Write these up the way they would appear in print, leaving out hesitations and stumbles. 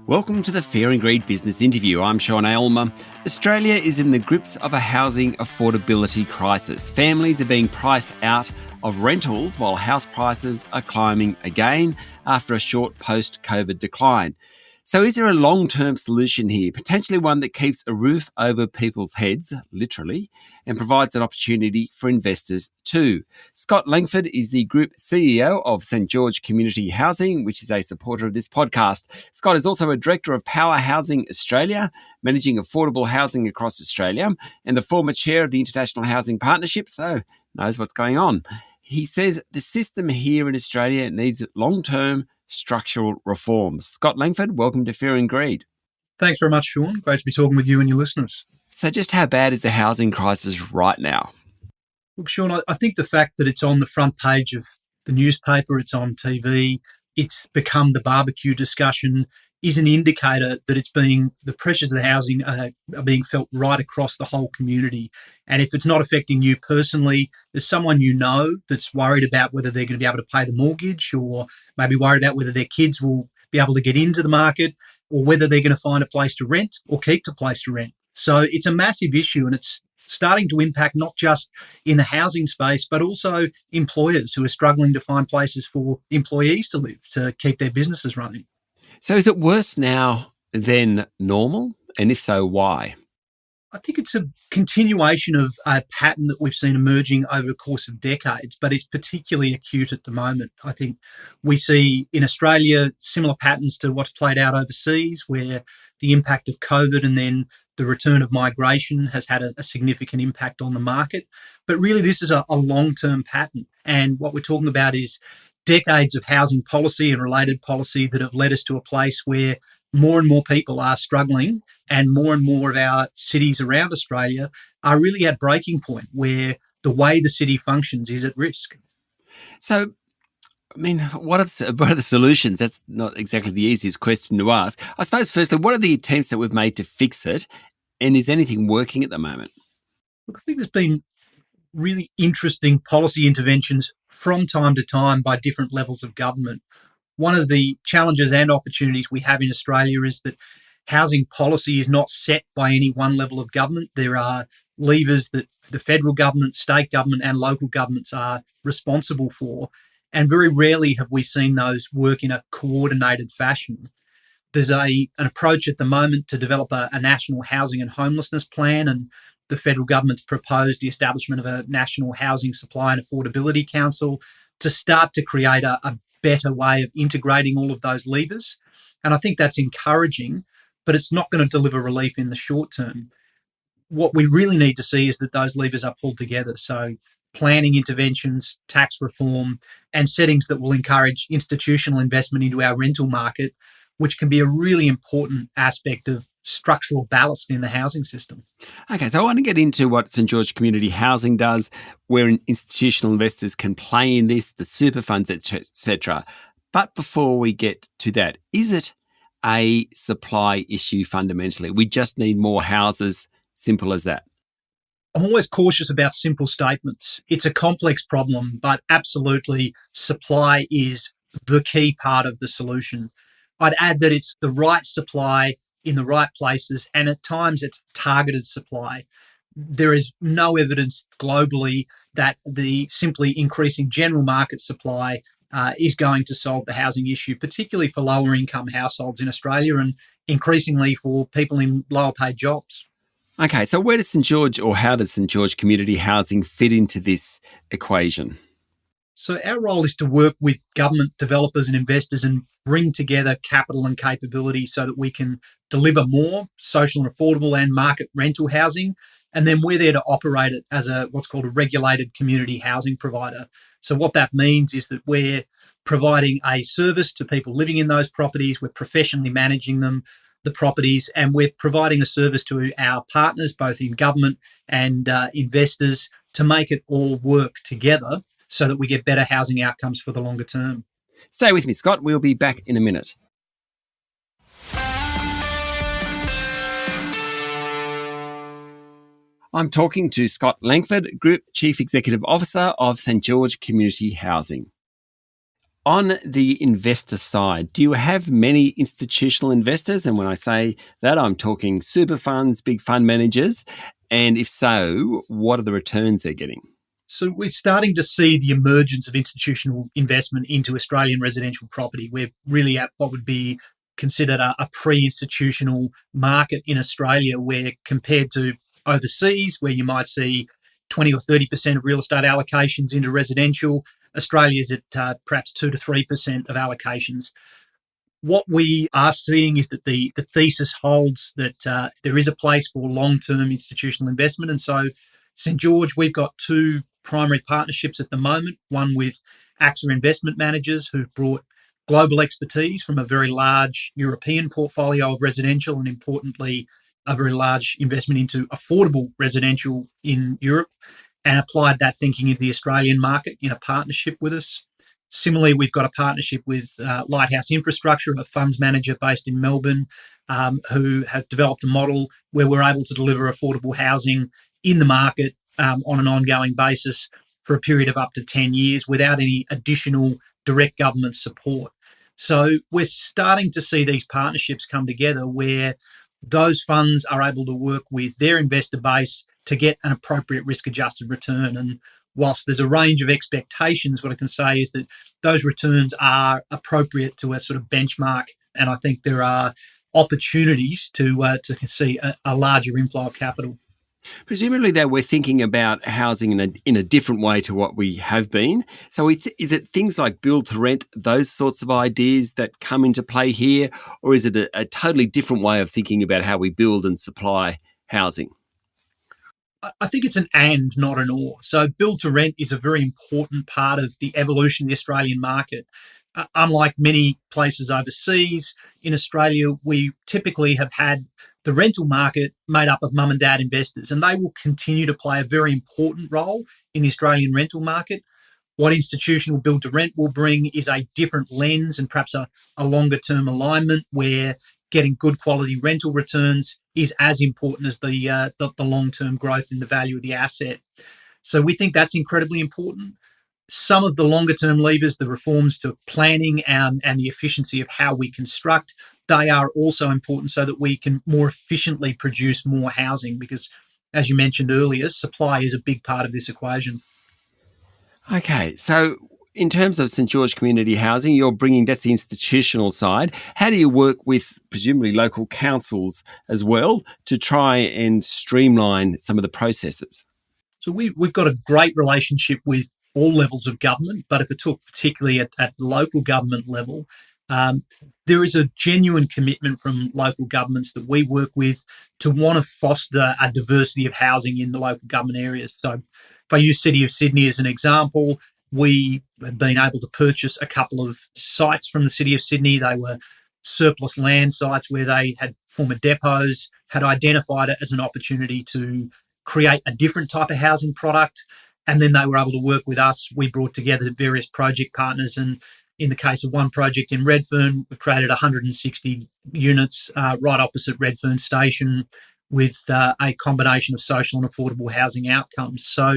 Welcome to the Fear and Greed Business Interview. I'm Sean Aylmer. Australia is in the grips of a housing affordability crisis. Families are being priced out of rentals while house prices are climbing again after a short post-COVID decline. So is there a long-term solution here, potentially one that keeps a roof over people's heads, literally, and provides an opportunity for investors too? Scott Langford is the Group CEO of St George Community Housing, which is a supporter of this podcast. Scott is also a Director of Power Housing Australia, managing affordable housing across Australia, and the former chair of the International Housing Partnership, so knows what's going on. He says the system here in Australia needs long-term structural reforms. Scott Langford, welcome to Fear and Greed. Thanks very much, Sean. Great to be talking with you and your listeners. So just how bad is the housing crisis right now? Look, Sean, I think the fact that it's on the front page of the newspaper, it's on TV, it's become the barbecue discussion, is an indicator that the pressures of the housing are being felt right across the whole community. And if it's not affecting you personally, there's someone you know that's worried about whether they're going to be able to pay the mortgage, or maybe worried about whether their kids will be able to get into the market, or whether they're going to find a place to rent or keep the place to rent. So it's a massive issue, and it's starting to impact not just in the housing space, but also employers who are struggling to find places for employees to live, to keep their businesses running. So is it worse now than normal? And if so, why? I think it's a continuation of a pattern that we've seen emerging over the course of decades, but it's particularly acute at the moment. I think we see in Australia similar patterns to what's played out overseas, where the impact of COVID and then the return of migration has had a significant impact on the market. But really, this is a long-term pattern. And what we're talking about is decades of housing policy and related policy that have led us to a place where more and more people are struggling, and more of our cities around Australia are really at breaking point where the way the city functions is at risk. So, I mean, what are the solutions? That's not exactly the easiest question to ask. I suppose, firstly, what are the attempts that we've made to fix it? And is anything working at the moment? Look, I think there's been really interesting policy interventions from time to time by different levels of government. One of the challenges and opportunities we have in Australia is that housing policy is not set by any one level of government. There are levers that the federal government, state government and local governments are responsible for, and very rarely have we seen those work in a coordinated fashion. There's an approach at the moment to develop a national housing and homelessness plan, and the federal government's proposed the establishment of a national housing supply and affordability council to start to create a better way of integrating all of those levers. And I think that's encouraging, but it's not going to deliver relief in the short term. What we really need to see is that those levers are pulled together. So planning interventions, tax reform, and settings that will encourage institutional investment into our rental market, which can be a really important aspect of structural ballast in the housing system. Okay, so I want to get into what St George Community Housing does, where institutional investors can play in this, the super funds, etc. But before we get to that, is it a supply issue fundamentally? We just need more houses, simple as that. I'm always cautious about simple statements. It's a complex problem, but absolutely supply is the key part of the solution. I'd add that it's the right supply in the right places, and at times it's targeted supply. There is no evidence globally that the simply increasing general market supply is going to solve the housing issue, particularly for lower income households in Australia and increasingly for people in lower paid jobs. Okay, so where does St George, or how does St George Community Housing fit into this equation? So our role is to work with government developers and investors and bring together capital and capability so that we can deliver more social and affordable and market rental housing. And then we're there to operate it as what's called a regulated community housing provider. So what that means is that we're providing a service to people living in those properties. We're professionally managing the properties, and we're providing a service to our partners, both in government and investors, to make it all work together so that we get better housing outcomes for the longer term. Stay with me, Scott. We'll be back in a minute. I'm talking to Scott Langford, Group Chief Executive Officer of St George Community Housing. On the investor side, do you have many institutional investors? And when I say that, I'm talking super funds, big fund managers. And if so, what are the returns they're getting? So we're starting to see the emergence of institutional investment into Australian residential property. We're really at what would be considered a pre-institutional market in Australia, where compared to overseas, where you might see 20 or 30% of real estate allocations into residential, Australia is at perhaps 2 to 3% of allocations. What we are seeing is that the thesis holds that there is a place for long-term institutional investment. And so St George, we've got two primary partnerships at the moment, one with AXA Investment Managers, who've brought global expertise from a very large European portfolio of residential, and importantly, a very large investment into affordable residential in Europe, and applied that thinking in the Australian market in a partnership with us. Similarly, we've got a partnership with Lighthouse Infrastructure, a funds manager based in Melbourne, who have developed a model where we're able to deliver affordable housing in the market on an ongoing basis for a period of up to 10 years without any additional direct government support. So we're starting to see these partnerships come together where those funds are able to work with their investor base to get an appropriate risk-adjusted return. And whilst there's a range of expectations, what I can say is that those returns are appropriate to a sort of benchmark. And I think there are opportunities to see a larger inflow of capital. Presumably, though, we're thinking about housing in a different way to what we have been. So is it things like build to rent, those sorts of ideas that come into play here? Or is it a totally different way of thinking about how we build and supply housing? I think it's an and, not an or. So build to rent is a very important part of the evolution of the Australian market. Unlike many places overseas, in Australia, we typically have had the rental market made up of mum and dad investors, and they will continue to play a very important role in the Australian rental market. What institutional build to rent will bring is a different lens and perhaps a longer term alignment where getting good quality rental returns is as important as the long-term growth in the value of the asset. So we think that's incredibly important. Some of the longer-term levers, the reforms to planning and the efficiency of how we construct, they are also important so that we can more efficiently produce more housing because, as you mentioned earlier, supply is a big part of this equation. Okay, so in terms of St George Community Housing, that's the institutional side. How do you work with presumably local councils as well to try and streamline some of the processes? So we've got a great relationship with all levels of government, but if it took particularly at the local government level, there is a genuine commitment from local governments that we work with to want to foster a diversity of housing in the local government areas. So if I use City of Sydney as an example, we have been able to purchase a couple of sites from the City of Sydney. They were surplus land sites where they had former depots, had identified it as an opportunity to create a different type of housing product. And then they were able to work with us. We brought together various project partners. And in the case of one project in Redfern, we created 160 units right opposite Redfern Station with a combination of social and affordable housing outcomes. So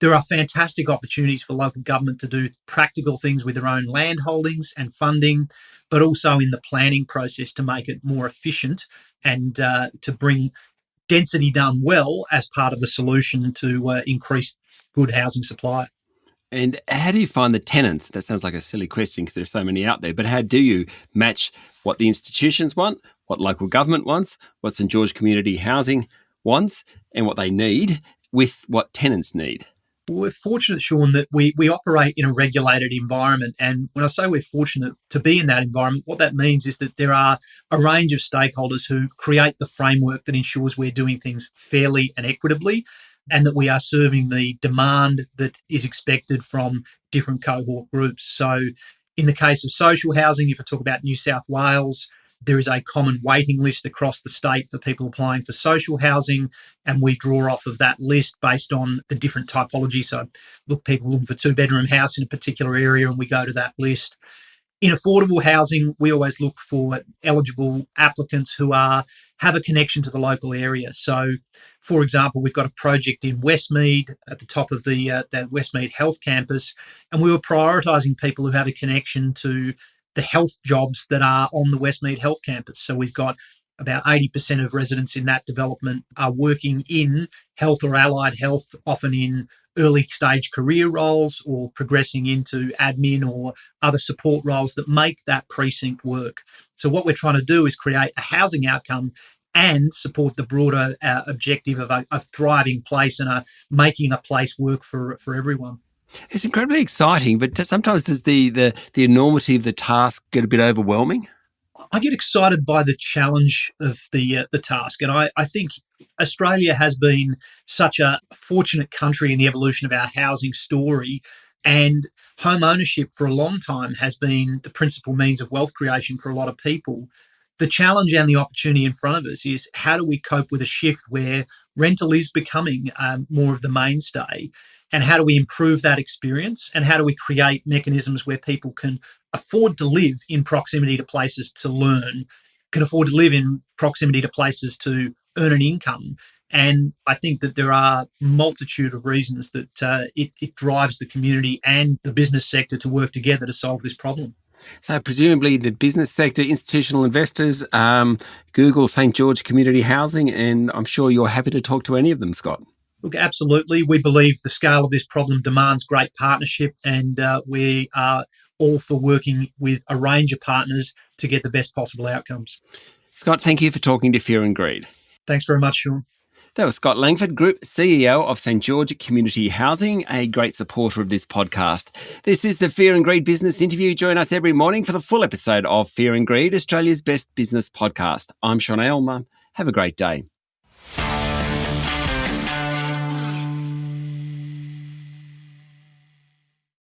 there are fantastic opportunities for local government to do practical things with their own land holdings and funding, but also in the planning process to make it more efficient and to bring density done well as part of the solution to increase good housing supply. And how do you find the tenants? That sounds like a silly question because there's so many out there, but how do you match what the institutions want, what local government wants, what St George Community Housing wants, and what they need with what tenants need? We're fortunate, Sean, that we operate in a regulated environment. And when I say we're fortunate to be in that environment, what that means is that there are a range of stakeholders who create the framework that ensures we're doing things fairly and equitably, and that we are serving the demand that is expected from different cohort groups. So in the case of social housing, if I talk about New South Wales, there is a common waiting list across the state for people applying for social housing, and we draw off of that list based on the different typology. So people looking for two-bedroom house in a particular area, and we go to that list. In affordable housing, we always look for eligible applicants who have a connection to the local area. So, for example, we've got a project in Westmead at the top of the Westmead Health Campus, and we were prioritising people who have a connection to the health jobs that are on the Westmead Health Campus. So we've got about 80% of residents in that development are working in health or allied health, often in early stage career roles or progressing into admin or other support roles that make that precinct work. So what we're trying to do is create a housing outcome and support the broader objective of a thriving place and making a place work for everyone. It's incredibly exciting, but sometimes does the enormity of the task get a bit overwhelming? I get excited by the challenge of the task, and I think Australia has been such a fortunate country in the evolution of our housing story, and home ownership for a long time has been the principal means of wealth creation for a lot of people. The challenge and the opportunity in front of us is how do we cope with a shift where rental is becoming more of the mainstay, and how do we improve that experience, and how do we create mechanisms where people can afford to live in proximity to places to learn, can afford to live in proximity to places to earn an income. And I think that there are a multitude of reasons that it drives the community and the business sector to work together to solve this problem. So presumably the business sector, institutional investors, Google, St. George Community Housing, and I'm sure you're happy to talk to any of them, Scott. Look, absolutely. We believe the scale of this problem demands great partnership, and we are all for working with a range of partners to get the best possible outcomes. Scott, thank you for talking to Fear and Greed. Thanks very much, Sean. That was Scott Langford, Group CEO of St. George Community Housing, a great supporter of this podcast. This is the Fear and Greed Business Interview. Join us every morning for the full episode of Fear and Greed, Australia's best business podcast. I'm Sean Aylmer. Have a great day.